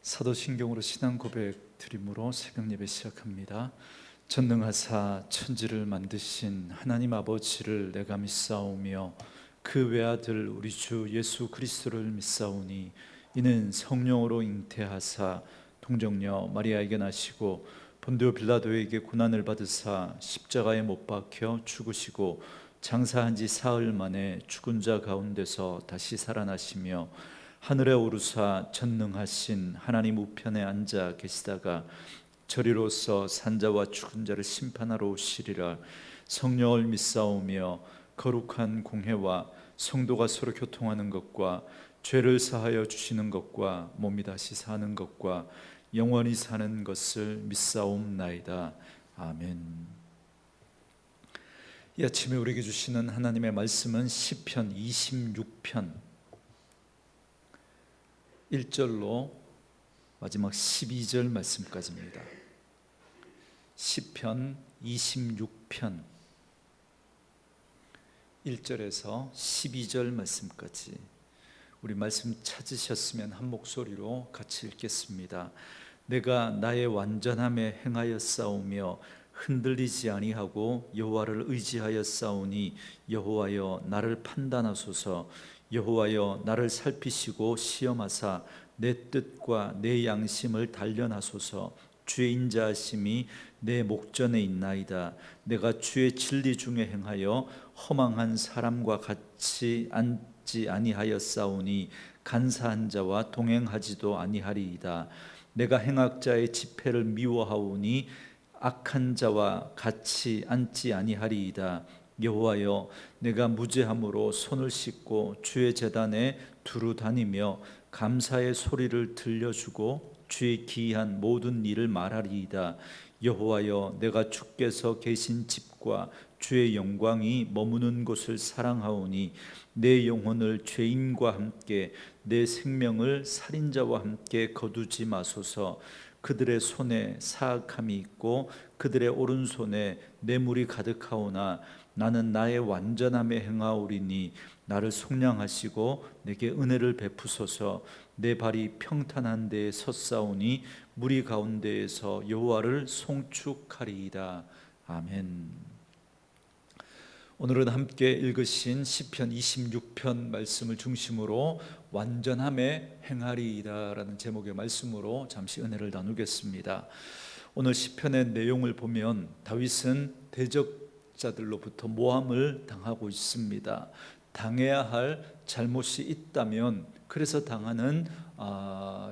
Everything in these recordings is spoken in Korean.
사도신경으로 신앙 고백 드림으로 새벽 예배 시작합니다. 전능하사 천지를 만드신 하나님 아버지를 내가 믿사오며 그 외아들 우리 주 예수 그리스도를 믿사오니 이는 성령으로 잉태하사 동정녀 마리아에게 나시고 본디오 빌라도에게 고난을 받으사 십자가에 못 박혀 죽으시고 장사한 지 사흘 만에 죽은 자 가운데서 다시 살아나시며 하늘에 오르사 전능하신 하나님 우편에 앉아 계시다가 저리로서 산자와 죽은 자를 심판하러 오시리라. 성령을 믿사오며 거룩한 공회와 성도가 서로 교통하는 것과 죄를 사하여 주시는 것과 몸이 다시 사는 것과 영원히 사는 것을 믿사옵나이다. 아멘. 이 아침에 우리에게 주시는 하나님의 말씀은 시편 26편 1절로 마지막 12절 말씀까지입니다. 시편 26편 1절에서 12절 말씀까지 우리 말씀 찾으셨으면 한 목소리로 같이 읽겠습니다. 내가 나의 완전함에 행하였사오며 흔들리지 아니하고 여호와를 의지하였사오니 여호와여 나를 판단하소서. 여호와여 나를 살피시고 시험하사 내 뜻과 내 양심을 단련하소서. 주의 인자하심이 내 목전에 있나이다. 내가 주의 진리 중에 행하여 허망한 사람과 같이 앉지 아니하였사오니 간사한 자와 동행하지도 아니하리이다. 내가 행악자의 집회를 미워하오니 악한 자와 같이 앉지 아니하리이다. 여호와여 내가 무죄함으로 손을 씻고 주의 제단에 두루 다니며 감사의 소리를 들려주고 주의 기이한 모든 일을 말하리이다. 여호와여 내가 주께서 계신 집과 주의 영광이 머무는 곳을 사랑하오니 내 영혼을 죄인과 함께 내 생명을 살인자와 함께 거두지 마소서. 그들의 손에 사악함이 있고 그들의 오른손에 뇌물이 가득하오나 나는 나의 완전함에 행하오리니 나를 속량하시고 내게 은혜를 베푸소서. 내 발이 평탄한 데에 섰사오니 무리 가운데에서 여호와를 송축하리이다. 아멘. 오늘은 함께 읽으신 시편 26편 말씀을 중심으로 완전함에 행하리이다라는 제목의 말씀으로 잠시 은혜를 나누겠습니다. 오늘 시편의 내용을 보면 다윗은 대적자들로부터 모함을 당하고 있습니다. 당해야 할 잘못이 있다면, 그래서 당하는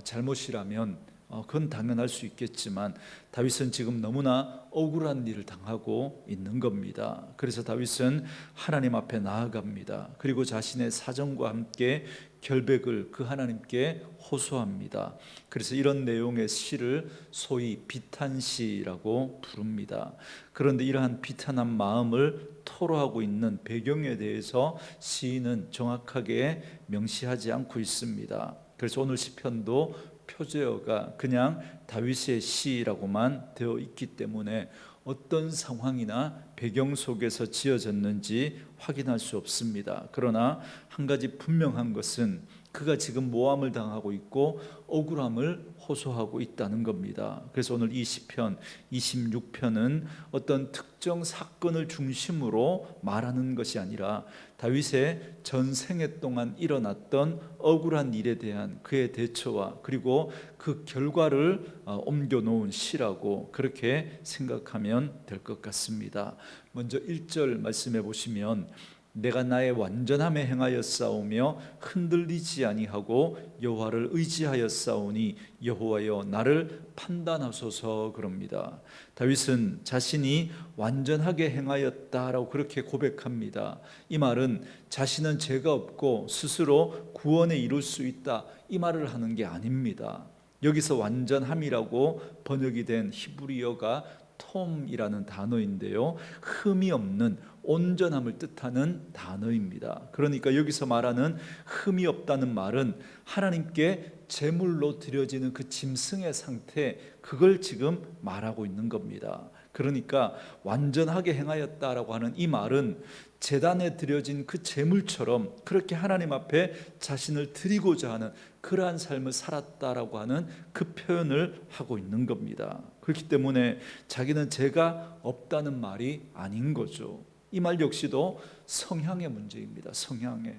잘못이라면 그건 당연할 수 있겠지만 다윗은 지금 너무나 억울한 일을 당하고 있는 겁니다. 그래서 다윗은 하나님 앞에 나아갑니다. 그리고 자신의 사정과 함께 결백을 그 하나님께 호소합니다. 그래서 이런 내용의 시를 소위 비탄시라고 부릅니다. 그런데 이러한 비탄한 마음을 토로하고 있는 배경에 대해서 시인은 정확하게 명시하지 않고 있습니다. 그래서 오늘 시편도 표제어가 그냥 다윗의 시라고만 되어 있기 때문에 어떤 상황이나 배경 속에서 지어졌는지 확인할 수 없습니다. 그러나 한 가지 분명한 것은 그가 지금 모함을 당하고 있고 억울함을 호소하고 있다는 겁니다. 그래서 오늘 이 시편 26편은 어떤 특정 사건을 중심으로 말하는 것이 아니라 다윗의 전생애 동안 일어났던 억울한 일에 대한 그의 대처와 그리고 그 결과를 옮겨놓은 시라고 그렇게 생각하면 될 것 같습니다. 먼저 1절 말씀해 보시면 내가 나의 완전함에 행하였사오며 흔들리지 아니하고 여호와를 의지하였사오니 여호와여 나를 판단하소서 그럽니다. 다윗은 자신이 완전하게 행하였다라고 그렇게 고백합니다. 이 말은 자신은 죄가 없고 스스로 구원에 이룰 수 있다, 이 말을 하는 게 아닙니다. 여기서 완전함이라고 번역이 된 히브리어가 톰이라는 단어인데요, 흠이 없는 온전함을 뜻하는 단어입니다. 그러니까 여기서 말하는 흠이 없다는 말은 하나님께 제물로 드려지는 그 짐승의 상태, 그걸 지금 말하고 있는 겁니다. 그러니까 완전하게 행하였다라고 하는 이 말은 제단에 드려진 그 제물처럼 그렇게 하나님 앞에 자신을 드리고자 하는 그러한 삶을 살았다라고 하는 그 표현을 하고 있는 겁니다. 그렇기 때문에 자기는 죄가 없다는 말이 아닌 거죠. 이 말 역시도 성향의 문제입니다. 성향의,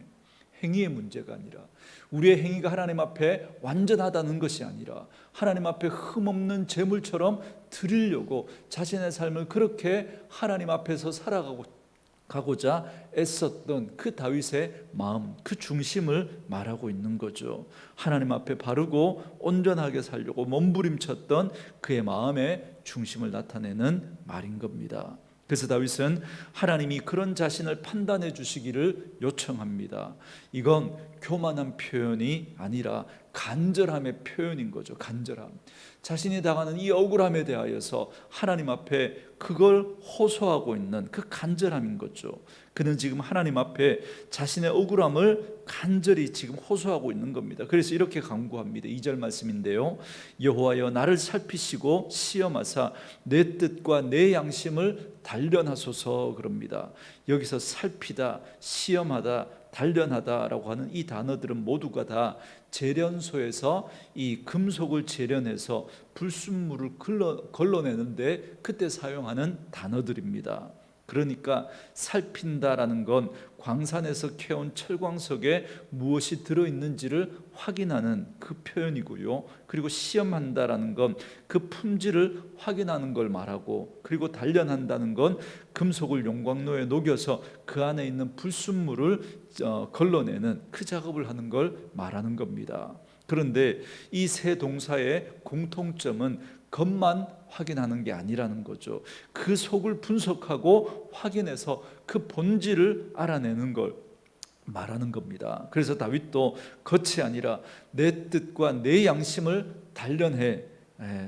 행위의 문제가 아니라, 우리의 행위가 하나님 앞에 완전하다는 것이 아니라 하나님 앞에 흠없는 제물처럼 드리려고 자신의 삶을 그렇게 하나님 앞에서 살아가고자 애썼던 그 다윗의 마음, 그 중심을 말하고 있는 거죠. 하나님 앞에 바르고 온전하게 살려고 몸부림쳤던 그의 마음의 중심을 나타내는 말인 겁니다. 그래서 다윗은 하나님이 그런 자신을 판단해 주시기를 요청합니다. 이건 교만한 표현이 아니라 간절함의 표현인 거죠. 간절함. 자신이 당하는 이 억울함에 대하여서 하나님 앞에 그걸 호소하고 있는 그 간절함인 거죠. 그는 지금 하나님 앞에 자신의 억울함을 간절히 지금 호소하고 있는 겁니다. 그래서 이렇게 간구합니다. 2절 말씀인데요, 여호와여 나를 살피시고 시험하사 내 뜻과 내 양심을 단련하소서. 그럽니다. 여기서 살피다, 시험하다, 단련하다라고 하는 이 단어들은 모두가 다 재련소에서 이 금속을 재련해서 불순물을 걸러내는데 그때 사용하는 단어들입니다. 그러니까 살핀다라는 건 광산에서 캐온 철광석에 무엇이 들어있는지를 확인하는 그 표현이고요. 그리고 시험한다라는 건 그 품질을 확인하는 걸 말하고, 그리고 단련한다는 건 금속을 용광로에 녹여서 그 안에 있는 불순물을 걸러내는 그 작업을 하는 걸 말하는 겁니다. 그런데 이 세 동사의 공통점은 겉만 확인하는 게 아니라는 거죠. 그 속을 분석하고 확인해서 그 본질을 알아내는 걸 말하는 겁니다. 그래서 다윗도 겉이 아니라 내 뜻과 내 양심을 단련해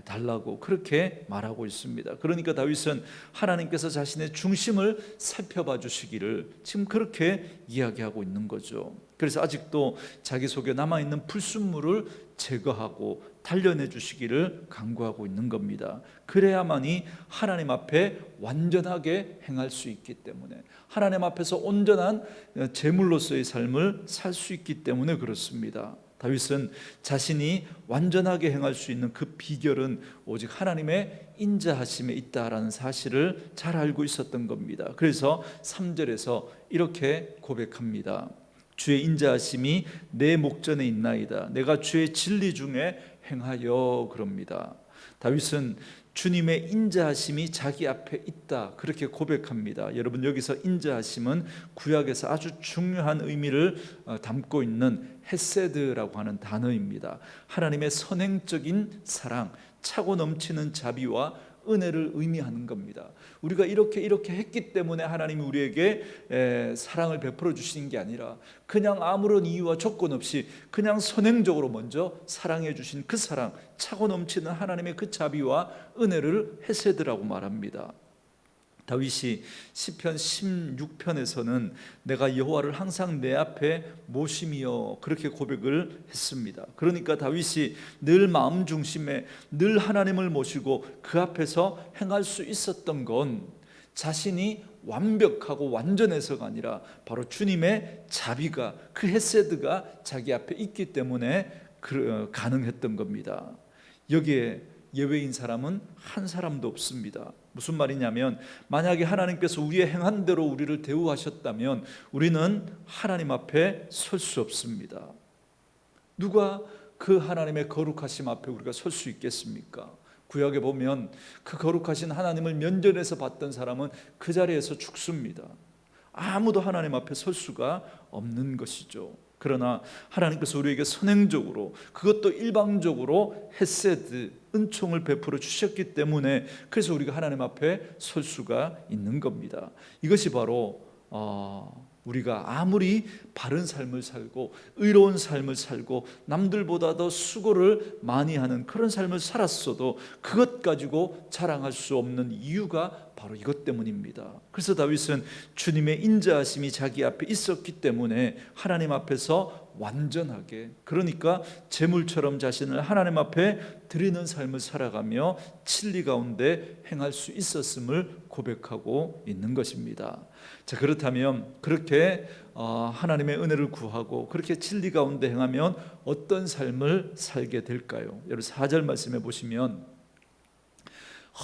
달라고 그렇게 말하고 있습니다. 그러니까 다윗은 하나님께서 자신의 중심을 살펴봐 주시기를 지금 그렇게 이야기하고 있는 거죠. 그래서 아직도 자기 속에 남아있는 불순물을 제거하고 단련해 주시기를 간구하고 있는 겁니다. 그래야만이 하나님 앞에 완전하게 행할 수 있기 때문에, 하나님 앞에서 온전한 제물로서의 삶을 살 수 있기 때문에 그렇습니다. 다윗은 자신이 완전하게 행할 수 있는 그 비결은 오직 하나님의 인자하심에 있다라는 사실을 잘 알고 있었던 겁니다. 그래서 3절에서 이렇게 고백합니다. 주의 인자하심이 내 목전에 있나이다. 내가 주의 진리 중에 행하여. 그럽니다. 다윗은 주님의 인자하심이 자기 앞에 있다, 그렇게 고백합니다. 여러분, 여기서 인자하심은 구약에서 아주 중요한 의미를 담고 있는 헤세드라고 하는 단어입니다. 하나님의 선행적인 사랑, 차고 넘치는 자비와 은혜를 의미하는 겁니다. 우리가 이렇게 했기 때문에 하나님이 우리에게 사랑을 베풀어 주시는 게 아니라 그냥 아무런 이유와 조건 없이 그냥 선행적으로 먼저 사랑해 주신 그 사랑, 차고 넘치는 하나님의 그 자비와 은혜를 헤세드라고 말합니다. 다윗이 시편 16편에서는 내가 여호와를 항상 내 앞에 모심이여, 그렇게 고백을 했습니다. 그러니까 다윗이 늘 마음 중심에 늘 하나님을 모시고 그 앞에서 행할 수 있었던 건 자신이 완벽하고 완전해서가 아니라 바로 주님의 자비가, 그 헤세드가 자기 앞에 있기 때문에 가능했던 겁니다. 여기에 예외인 사람은 한 사람도 없습니다. 무슨 말이냐면, 만약에 하나님께서 우리의 행한 대로 우리를 대우하셨다면 우리는 하나님 앞에 설 수 없습니다. 누가 그 하나님의 거룩하심 앞에 우리가 설 수 있겠습니까? 구약에 보면 그 거룩하신 하나님을 면전에서 봤던 사람은 그 자리에서 죽습니다. 아무도 하나님 앞에 설 수가 없는 것이죠. 그러나 하나님께서 우리에게 선행적으로, 그것도 일방적으로 헤세드, 은총을 베풀어 주셨기 때문에 그래서 우리가 하나님 앞에 설 수가 있는 겁니다. 이것이 바로 우리가 아무리 바른 삶을 살고 의로운 삶을 살고 남들보다 더 수고를 많이 하는 그런 삶을 살았어도 그것 가지고 자랑할 수 없는 이유가 바로 이것 때문입니다. 그래서 다윗은 주님의 인자하심이 자기 앞에 있었기 때문에 하나님 앞에서 완전하게, 그러니까 제물처럼 자신을 하나님 앞에 드리는 삶을 살아가며 진리 가운데 행할 수 있었음을 고백하고 있는 것입니다. 자, 그렇다면 그렇게 하나님의 은혜를 구하고 그렇게 진리 가운데 행하면 어떤 삶을 살게 될까요? 여러분 4절 말씀해 보시면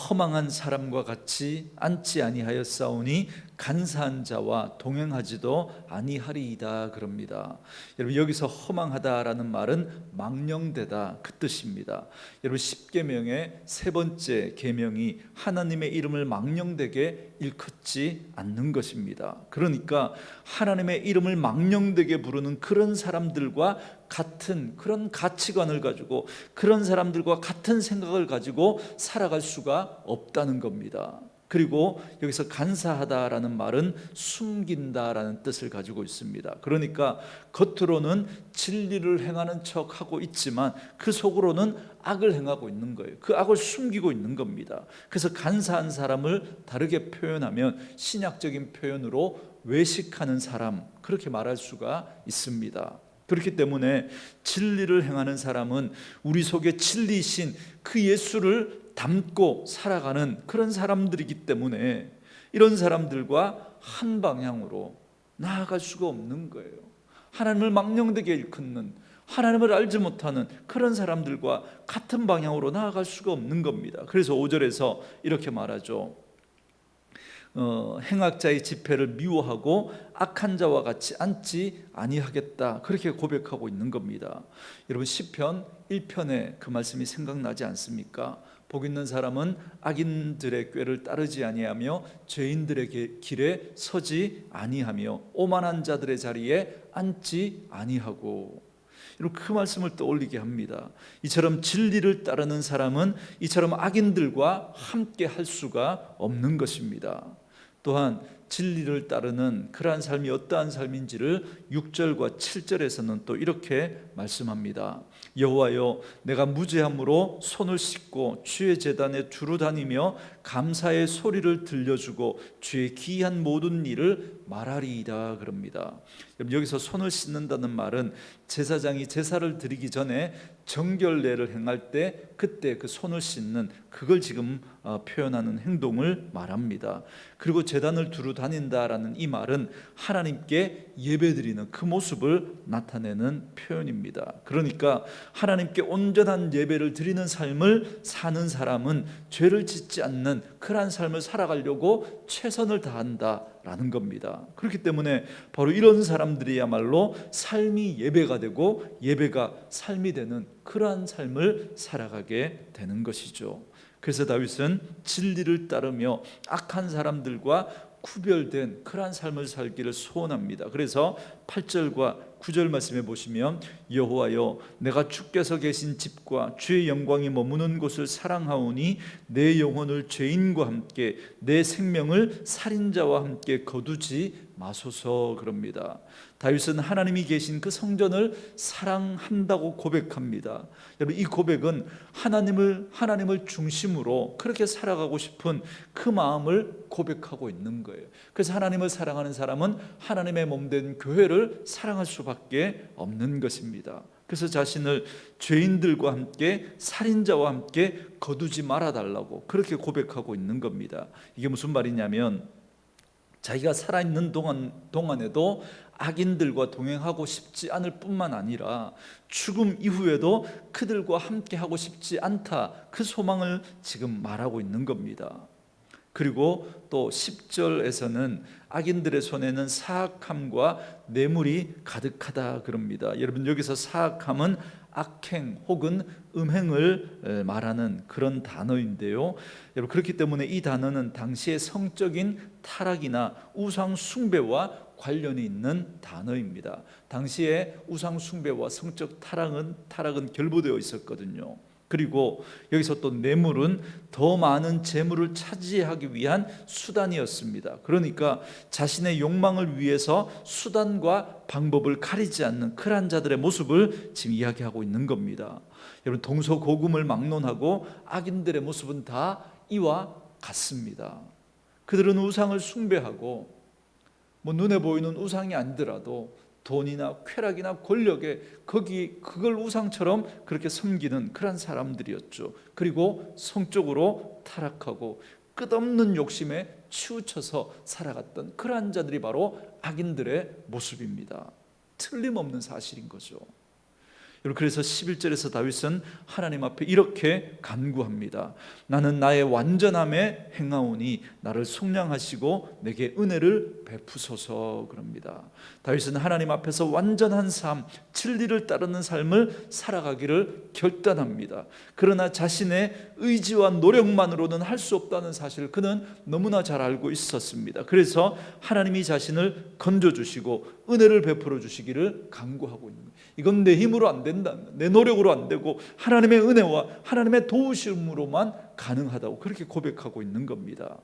허망한 사람과 같이 앉지 아니하였사오니 간사한 자와 동행하지도 아니하리이다 그럽니다. 여러분 여기서 허망하다라는 말은 망령되다 그 뜻입니다. 여러분 십계명의 세 번째 계명이 하나님의 이름을 망령되게 일컫지 않는 것입니다. 그러니까 하나님의 이름을 망령되게 부르는 그런 사람들과 같은 그런 가치관을 가지고 그런 사람들과 같은 생각을 가지고 살아갈 수가 없다는 겁니다. 그리고 여기서 간사하다라는 말은 숨긴다라는 뜻을 가지고 있습니다. 그러니까 겉으로는 진리를 행하는 척하고 있지만 그 속으로는 악을 행하고 있는 거예요. 그 악을 숨기고 있는 겁니다. 그래서 간사한 사람을 다르게 표현하면 신약적인 표현으로 외식하는 사람, 그렇게 말할 수가 있습니다. 그렇기 때문에 진리를 행하는 사람은 우리 속에 진리이신 그 예수를 담고 살아가는 그런 사람들이기 때문에 이런 사람들과 한 방향으로 나아갈 수가 없는 거예요. 하나님을 망령되게 일컫는, 하나님을 알지 못하는 그런 사람들과 같은 방향으로 나아갈 수가 없는 겁니다. 그래서 5절에서 이렇게 말하죠. 행악자의 집회를 미워하고 악한 자와 같이 앉지 아니하겠다, 그렇게 고백하고 있는 겁니다. 여러분 시편 1편에 그 말씀이 생각나지 않습니까? 복 있는 사람은 악인들의 꾀를 따르지 아니하며 죄인들의 길에 서지 아니하며 오만한 자들의 자리에 앉지 아니하고, 여러분 그 말씀을 떠올리게 합니다. 이처럼 진리를 따르는 사람은 이처럼 악인들과 함께 할 수가 없는 것입니다. 또한 진리를 따르는 그러한 삶이 어떠한 삶인지를 6절과 7절에서는 또 이렇게 말씀합니다. 여호와여, 내가 무죄함으로 손을 씻고 주의 제단에 두루 다니며 감사의 소리를 들려주고 주의 기이한 모든 일을 말하리이다 그럽니다. 여기서 손을 씻는다는 말은 제사장이 제사를 드리기 전에 정결례를 행할 때 그때 그 손을 씻는, 그걸 지금 표현하는 행동을 말합니다. 그리고 제단을 두루 다닌다라는 이 말은 하나님께 예배드리는 그 모습을 나타내는 표현입니다. 그러니까 하나님께 온전한 예배를 드리는 삶을 사는 사람은 죄를 짓지 않는 그러한 삶을 살아가려고 최선을 다한다라는 겁니다. 그렇기 때문에 바로 이런 사람들이야말로 삶이 예배가 되고 예배가 삶이 되는 그러한 삶을 살아가게 되는 것이죠. 그래서 다윗은 진리를 따르며 악한 사람들과 구별된 그러한 삶을 살기를 소원합니다. 그래서 8절과 9절 말씀해 보시면 여호와여, 내가 주께서 계신 집과 주의 영광이 머무는 곳을 사랑하오니 내 영혼을 죄인과 함께 내 생명을 살인자와 함께 거두지 마소서 그럽니다. 다윗은 하나님이 계신 그 성전을 사랑한다고 고백합니다. 여러분 이 고백은 하나님을 중심으로 그렇게 살아가고 싶은 그 마음을 고백하고 있는 거예요. 그래서 하나님을 사랑하는 사람은 하나님의 몸된 교회를 사랑할 수밖에 없는 것입니다. 그래서 자신을 죄인들과 함께 살인자와 함께 거두지 말아달라고 그렇게 고백하고 있는 겁니다. 이게 무슨 말이냐면 자기가 살아있는 동안에도 악인들과 동행하고 싶지 않을 뿐만 아니라 죽음 이후에도 그들과 함께 하고 싶지 않다, 그 소망을 지금 말하고 있는 겁니다. 그리고 또 10절에서는 악인들의 손에는 사악함과 뇌물이 가득하다 그럽니다. 여러분 여기서 사악함은 악행 혹은 음행을 말하는 그런 단어인데요. 여러분 그렇기 때문에 이 단어는 당시의 성적인 타락이나 우상 숭배와 관련이 있는 단어입니다. 당시에 우상 숭배와 성적 타락은 결부되어 있었거든요. 그리고 여기서 또 뇌물은 더 많은 재물을 차지하기 위한 수단이었습니다. 그러니까 자신의 욕망을 위해서 수단과 방법을 가리지 않는 그러한 자들의 모습을 지금 이야기하고 있는 겁니다. 여러분 동서고금을 막론하고 악인들의 모습은 다 이와 같습니다. 그들은 우상을 숭배하고 눈에 보이는 우상이 아니더라도 돈이나 쾌락이나 권력에 그걸 우상처럼 그렇게 섬기는 그런 사람들이었죠. 그리고 성적으로 타락하고 끝없는 욕심에 치우쳐서 살아갔던 그러한 자들이 바로 악인들의 모습입니다. 틀림없는 사실인 거죠. 그래서 11절에서 다윗은 하나님 앞에 이렇게 간구합니다. 나는 나의 완전함에 행하오니 나를 속량하시고 내게 은혜를 베푸소서. 그럽니다. 다윗은 하나님 앞에서 완전한 삶, 진리를 따르는 삶을 살아가기를 결단합니다. 그러나 자신의 의지와 노력만으로는 할 수 없다는 사실을 그는 너무나 잘 알고 있었습니다. 그래서 하나님이 자신을 건져주시고 은혜를 베풀어 주시기를 간구하고 있는 거예요. 이건 내 힘으로 안 된다, 내 노력으로 안 되고 하나님의 은혜와 하나님의 도우심으로만 가능하다고 그렇게 고백하고 있는 겁니다.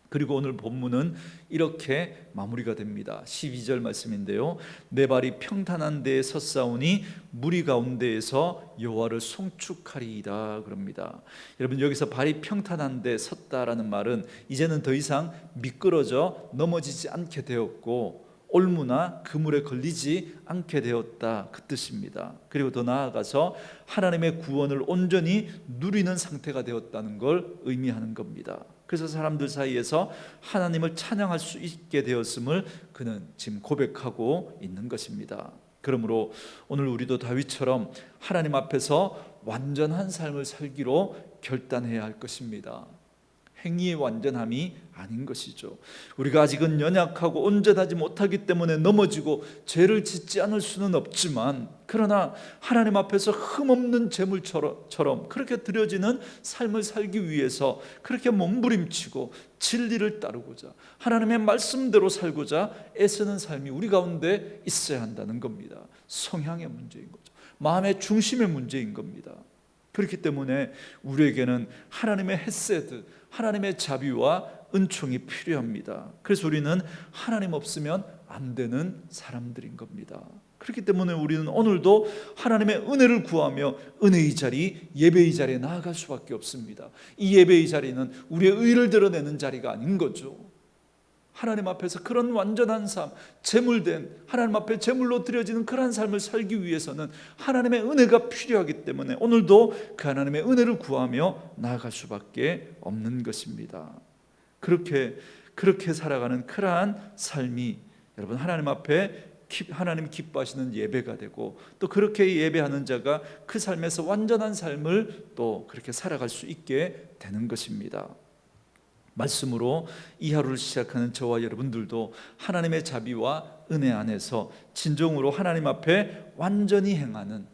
그리고 오늘 본문은 이렇게 마무리가 됩니다. 12절 말씀인데요, 내 발이 평탄한 데에 섰사오니 무리 가운데에서 여호와를 송축하리이다. 그럽니다. 여러분, 여기서 발이 평탄한 데 섰다라는 말은 이제는 더 이상 미끄러져 넘어지지 않게 되었고 올무나 그물에 걸리지 않게 되었다, 그 뜻입니다. 그리고 더 나아가서 하나님의 구원을 온전히 누리는 상태가 되었다는 걸 의미하는 겁니다. 그래서 사람들 사이에서 하나님을 찬양할 수 있게 되었음을 그는 지금 고백하고 있는 것입니다. 그러므로 오늘 우리도 다윗처럼 하나님 앞에서 완전한 삶을 살기로 결단해야 할 것입니다. 행위의 완전함이 아닌 것이죠. 우리가 아직은 연약하고 온전하지 못하기 때문에 넘어지고 죄를 짓지 않을 수는 없지만, 그러나 하나님 앞에서 흠없는 제물처럼 그렇게 드려지는 삶을 살기 위해서 그렇게 몸부림치고 진리를 따르고자 하나님의 말씀대로 살고자 애쓰는 삶이 우리 가운데 있어야 한다는 겁니다. 성향의 문제인 거죠. 마음의 중심의 문제인 겁니다. 그렇기 때문에 우리에게는 하나님의 헤세드, 하나님의 자비와 은총이 필요합니다. 그래서 우리는 하나님 없으면 안 되는 사람들인 겁니다. 그렇기 때문에 우리는 오늘도 하나님의 은혜를 구하며 은혜의 자리, 예배의 자리에 나아갈 수밖에 없습니다. 이 예배의 자리는 우리의 의를 드러내는 자리가 아닌 거죠. 하나님 앞에서 그런 완전한 삶, 제물된 하나님 앞에 제물로 드려지는 그런 삶을 살기 위해서는 하나님의 은혜가 필요하기 때문에 오늘도 그 하나님의 은혜를 구하며 나아갈 수밖에 없는 것입니다. 그렇게 살아가는 그러한 삶이 여러분 하나님 앞에 하나님 기뻐하시는 예배가 되고, 또 그렇게 예배하는 자가 그 삶에서 완전한 삶을 또 그렇게 살아갈 수 있게 되는 것입니다. 말씀으로 이 하루를 시작하는 저와 여러분들도 하나님의 자비와 은혜 안에서 진정으로 하나님 앞에 완전히 행하는,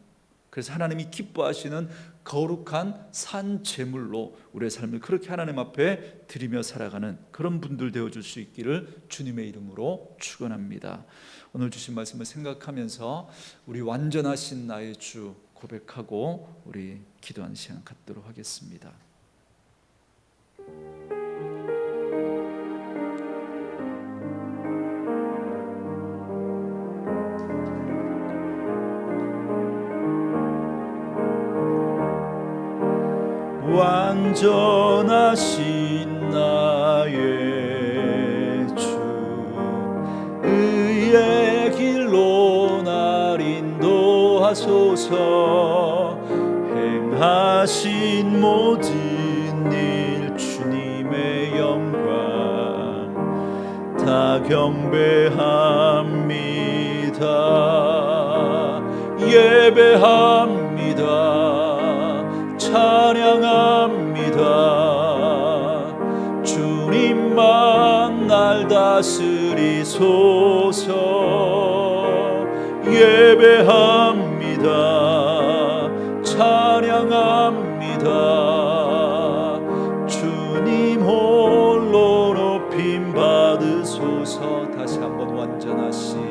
그래서 하나님이 기뻐하시는 거룩한 산 제물로 우리의 삶을 그렇게 하나님 앞에 드리며 살아가는 그런 분들 되어줄 수 있기를 주님의 이름으로 축원합니다. 오늘 주신 말씀을 생각하면서 우리 완전하신 나의 주 고백하고 우리 기도하는 시간 갖도록 하겠습니다. 완전하신 나의 주, 의의 길로 날 인도하소서. 행하신 모든 일 주님의 영광 다 경배합니다. 예배합니다. 찬양합니다. 주님만 날 다스리소서. 예배합니다. 찬양합니다. 주님 홀로 높임 받으소서. 다시 한번 완전하신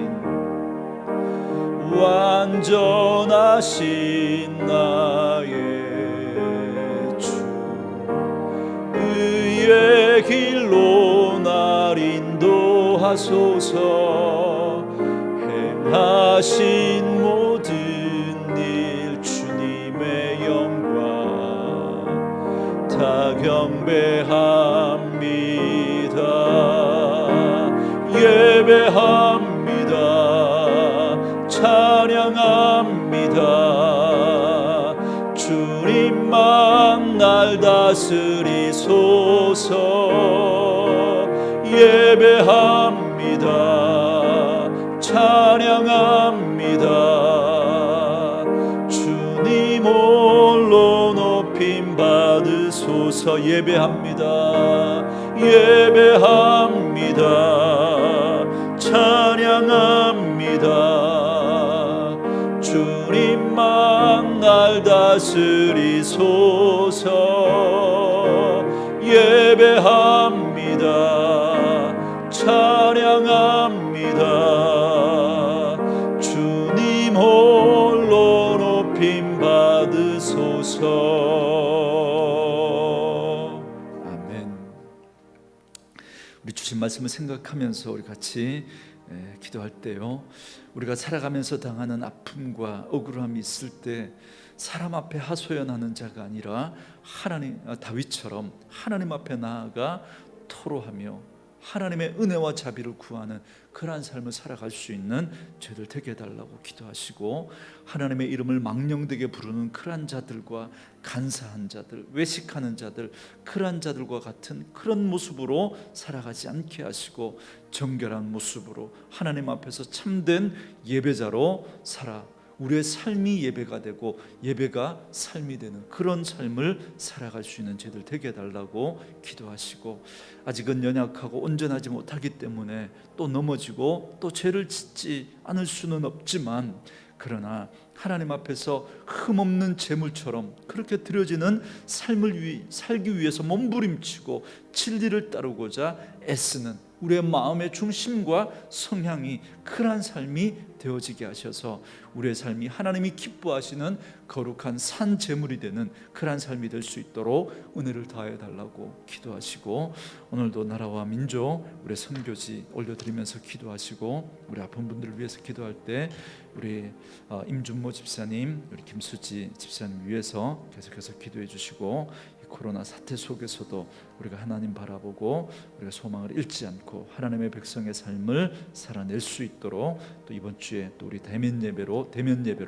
나의 의의 길로 날 인도하소서. 행하신 모든 일 주님의 영광 다 경배합니다. 예배합니다. 찬양합니다. 주님만 날 다스리소서. 예배합니다. 찬양합니다. 주님 홀로 높임 받으소서. 예배합니다. 예배합니다. 찬양합니다. 주님만 날 다스리소서. 예배합니다. 찬양합니다. 주님 홀로 높임 받으소서. 아멘. 우리 주신 말씀을 생각하면서 우리 같이 기도할 때요, 우리가 살아가면서 당하는 아픔과 억울함이 있을 때 사람 앞에 하소연하는 자가 아니라 다윗처럼 하나님 앞에 나아가 토로하며 하나님의 은혜와 자비를 구하는 그러한 삶을 살아갈 수 있는 저희들 되게 해달라고 기도하시고, 하나님의 이름을 망령되게 부르는 그러한 자들과 간사한 자들, 외식하는 자들, 그러한 자들과 같은 그런 모습으로 살아가지 않게 하시고, 정결한 모습으로 하나님 앞에서 참된 예배자로 살아 우리의 삶이 예배가 되고 예배가 삶이 되는 그런 삶을 살아갈 수 있는 저희들 되게 해달라고 기도하시고, 아직은 연약하고 온전하지 못하기 때문에 또 넘어지고 또 죄를 짓지 않을 수는 없지만, 그러나 하나님 앞에서 흠없는 제물처럼 그렇게 드려지는 삶을 살기 위해서 몸부림치고 진리를 따르고자 애쓰는 우리의 마음의 중심과 성향이 그러한 삶이 되어지게 하셔서 우리의 삶이 하나님이 기뻐하시는 거룩한 산 제물이 되는 그러한 삶이 될 수 있도록 은혜를 다해 달라고 기도하시고, 오늘도 나라와 민족, 우리 선교지 올려드리면서 기도하시고, 우리 아픈 분들을 위해서 기도할 때 우리 임준모 집사님, 우리 김수지 집사님 위해서 계속해서 기도해 주시고, 코로나 사태 속에서도 우리가 하나님 바라보고 우리가 소망을 잃지 않고 하나님의 백성의 삶을 살아낼 수 있도록, 또 이번 주에 또 우리 대면 예배로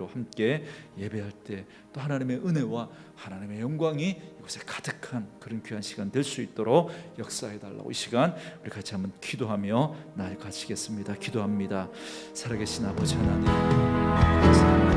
함께 예배할 때 또 하나님의 은혜와 하나님의 영광이 이곳에 가득한 그런 귀한 시간 될 수 있도록 역사해 달라고 이 시간 우리 같이 한번 기도하며 나아가시겠습니다. 기도합니다. 살아계신 아버지 하나님, 감사합니다.